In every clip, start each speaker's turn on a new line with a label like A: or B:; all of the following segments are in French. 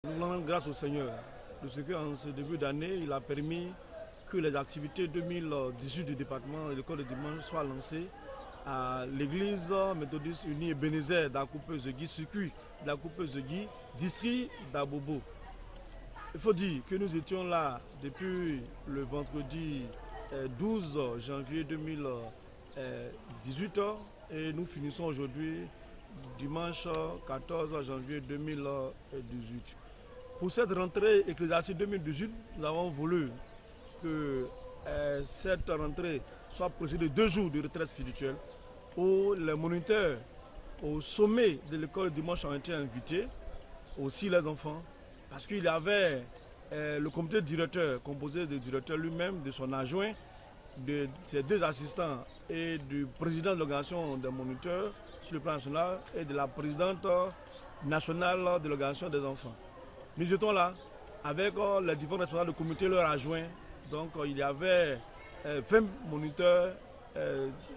A: Nous rendons grâce au Seigneur de ce qu'en ce début d'année, il a permis que les activités 2018 du département de l'école de dimanche soient lancées à l'église méthodiste unie Ebenezer d'Akoupe-Zegui, circuit d'Akoupe-Zegui, district d'Abobo. Il faut dire que nous étions là depuis le vendredi 12 janvier 2018 et nous finissons aujourd'hui dimanche 14 janvier 2018. Pour cette rentrée ecclésiastique 2018, nous avons voulu que cette rentrée soit précédée de 2 jours de retraite spirituelle où les moniteurs au sommet de l'école dimanche ont été invités, aussi les enfants, parce qu'il y avait le comité directeur composé du directeur lui-même, de son adjoint, de ses 2 assistants et du président de l'organisation des moniteurs sur le plan national et de la présidente nationale de l'organisation des enfants. Nous étions là avec les différents responsables du comité, leurs adjoints. Donc il y avait 20 moniteurs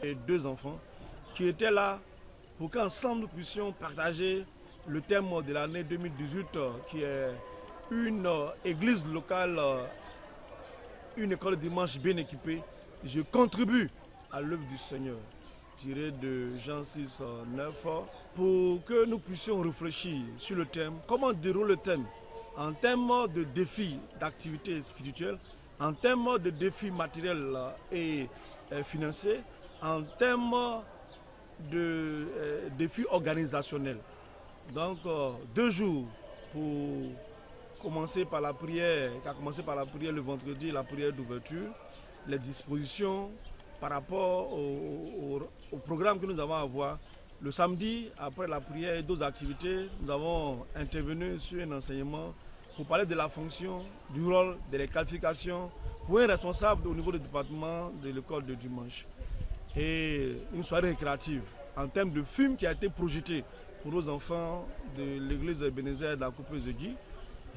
A: et 2 enfants qui étaient là pour qu'ensemble nous puissions partager le thème de l'année 2018 qui est une église locale, une école de dimanche bien équipée. Je contribue à l'œuvre du Seigneur, tiré de Jean 6, 9, pour que nous puissions réfléchir sur le thème, comment dérouler le thème en termes de défis d'activité spirituelle, en termes de défis matériels et financiers, en termes de défis organisationnels. Donc 2 jours pour commencer par la prière, qui a commencé par la prière le vendredi, la prière d'ouverture, les dispositions par rapport au programme que nous avons à voir. Le samedi, après la prière et d'autres activités, nous avons intervenu sur un enseignement pour parler de la fonction, du rôle, des qualifications pour un responsable au niveau du département de l'école de dimanche. Et une soirée récréative en termes de film qui a été projeté pour nos enfants de l'église Ebenezer d'Akoupe-Zegui.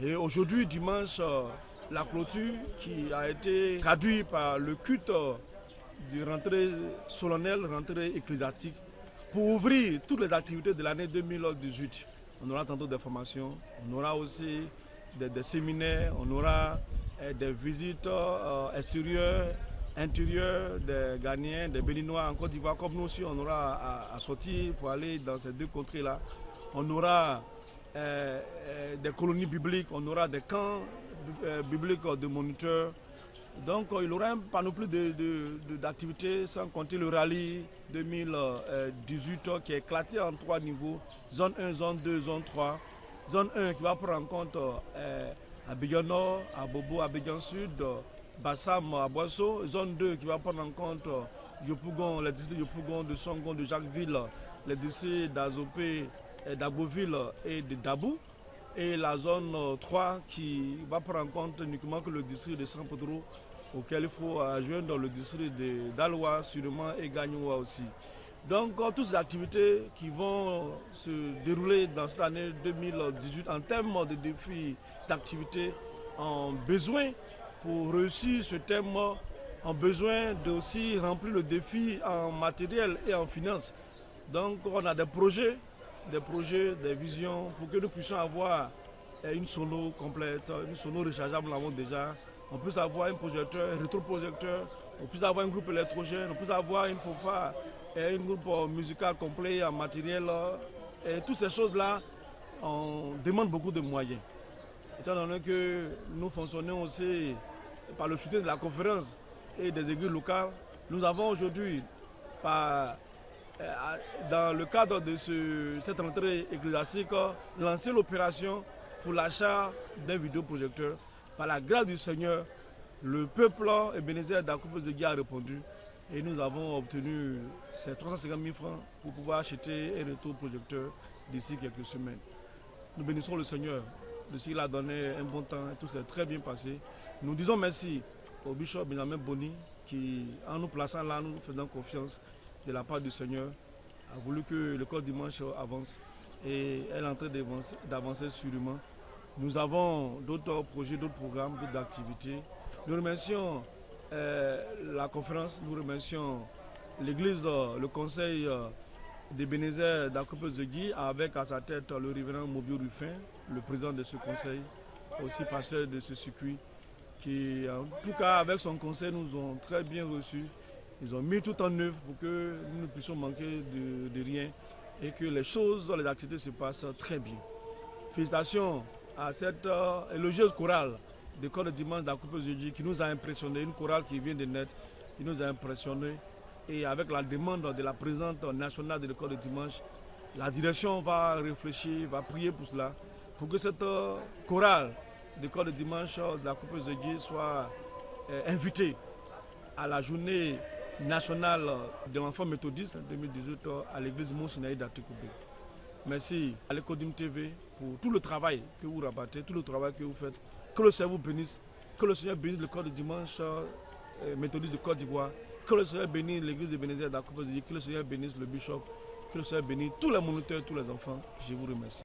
A: Et aujourd'hui, dimanche, la clôture qui a été traduite par le culte de rentrée solennelle, rentrée ecclésiastique, pour ouvrir toutes les activités de l'année 2018. On aura tantôt des formations, on aura aussi des séminaires, on aura des visites extérieures, intérieures des Ghanéens, des Béninois en Côte d'Ivoire, comme nous aussi on aura à sortir pour aller dans ces 2 contrées-là. On aura des colonies bibliques, on aura des camps bibliques de moniteurs. Donc il y aura un panoplie d'activités sans compter le rallye 2018 qui est éclaté en 3 niveaux, zone 1, zone 2, zone 3. Zone 1 qui va prendre en compte Abidjan Nord, Abobo, Abidjan Sud, Bassam, Abosso. Zone 2 qui va prendre en compte Yopougon, les districts de Yopougon, de Songon, de Jacquesville, les districts d'Azopé, d'Aboville et de Dabou. Et la zone 3 qui va prendre en compte uniquement que le district de San Pedro, auquel il faut joindre le district d'Aloua sûrement et Gagnoua aussi. Donc toutes ces activités qui vont se dérouler dans cette année 2018 en termes de défis d'activité ont besoin, pour réussir ce thème, ont besoin de aussi remplir le défi en matériel et en finance. Donc on a des projets, des visions pour que nous puissions avoir une sono complète, une sono rechargeable, nous l'avons déjà. On puisse avoir un projecteur, un rétroprojecteur, on puisse avoir un groupe électrogène, on puisse avoir une fanfare et un groupe musical complet en matériel. Et toutes ces choses-là, on demande beaucoup de moyens. Étant donné que nous fonctionnons aussi par le soutien de la conférence et des églises locales, nous avons aujourd'hui, dans le cadre de cette rentrée ecclésiastique, lancé l'opération pour l'achat d'un vidéoprojecteur. Par la grâce du Seigneur, le peuple Ebenezer d'Akoupe-Zegui a répondu et nous avons obtenu ces 350 000 francs pour pouvoir acheter un rétroprojecteur d'ici quelques semaines. Nous bénissons le Seigneur de ce qu'il a donné un bon temps et tout s'est très bien passé. Nous disons merci au bishop Benjamin Boni qui, en nous plaçant là, nous faisons confiance de la part du Seigneur, a voulu que l'école dimanche avance et elle est en train d'avancer sûrement. Nous avons d'autres projets, d'autres programmes, d'autres activités. Nous remercions la conférence, nous remercions l'église, le conseil des Bénézers d'Akopezegui avec à sa tête le révérend Mobio Ruffin, le président de ce conseil, aussi pasteur de ce circuit, qui en tout cas avec son conseil nous ont très bien reçus. Ils ont mis tout en œuvre pour que nous ne puissions manquer de rien et que les choses, les activités se passent très bien. Félicitations à cette élogieuse chorale de corps de dimanche d'Akopezegui qui nous a impressionnés, une chorale qui vient de naître, qui nous a impressionnés. Et avec la demande de la présidente nationale de l'école de dimanche, la direction va réfléchir, va prier pour cela, pour que cette chorale de l'école de dimanche de l'Akopezegui soit invitée à la journée nationale de l'enfant méthodiste 2018 à l'église Mont-Sinaï d'Atekoubé. Merci à l'Ecodim TV pour tout le travail que vous rabattez, tout le travail que vous faites. Que le Seigneur vous bénisse, que le Seigneur bénisse l'école de dimanche méthodiste de Côte d'Ivoire, que le Seigneur bénisse l'église de Bénézère d'Akopezegui, que le Seigneur bénisse le bishop, que le Seigneur bénisse tous les moniteurs, tous les enfants. Je vous remercie.